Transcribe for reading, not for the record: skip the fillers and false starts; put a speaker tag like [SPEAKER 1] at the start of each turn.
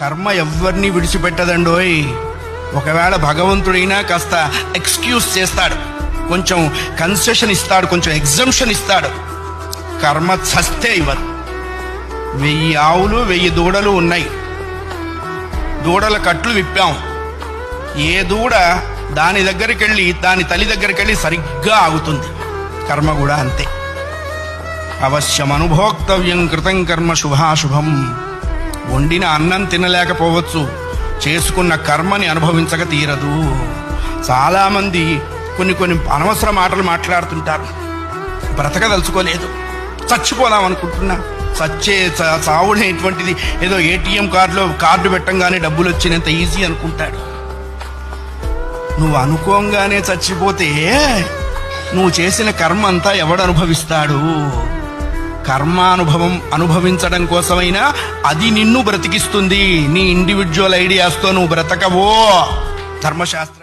[SPEAKER 1] కర్మ ఎవరిని విడిచిపెట్టదండోయ్. ఒకవేళ భగవంతుడైనా కాస్త ఎక్స్క్యూజ్ చేస్తాడు, కొంచెం కన్సెషన్ ఇస్తాడు, కొంచెం ఎగ్జంప్షన్ ఇస్తాడు. కర్మ చస్తే ఇవ్వదు. 1000 ఆవులు 1000 దూడలు ఉన్నాయి. దూడల కట్లు విప్పాం. ఏ దూడ దాని దగ్గరికి వెళ్ళి దాని తల్లి దగ్గరికి వెళ్ళి సరిగ్గా ఆగుతుంది. కర్మ కూడా అంతే. అవశ్యం అనుభోక్తవ్యం కృతం కర్మ శుభాశుభం. వండిన అన్నం తినలేకపోవచ్చు, చేసుకున్న కర్మని అనుభవించక తీరదు. చాలామంది కొన్ని అనవసర మాటలు మాట్లాడుతుంటారు. బ్రతకదలుచుకోలేదు, చచ్చిపోదాం అనుకుంటున్నా. చావుడేటువంటిది ఏదో ఏటీఎం కార్డు పెట్టంగానే డబ్బులు వచ్చినంత ఈజీ అనుకుంటాడు. నువ్వు అనుకోంగానే చచ్చిపోతే నువ్వు చేసిన కర్మ అంతా ఎవడు అనుభవిస్తాడు? కర్మానుభవం అనుభవించడం కోసమైనా అది నిన్ను బ్రతికిస్తుంది. నీ ఇండివిజువల్ ఐడియాస్తో నువ్వు బ్రతకవో. ధర్మశాస్త్రం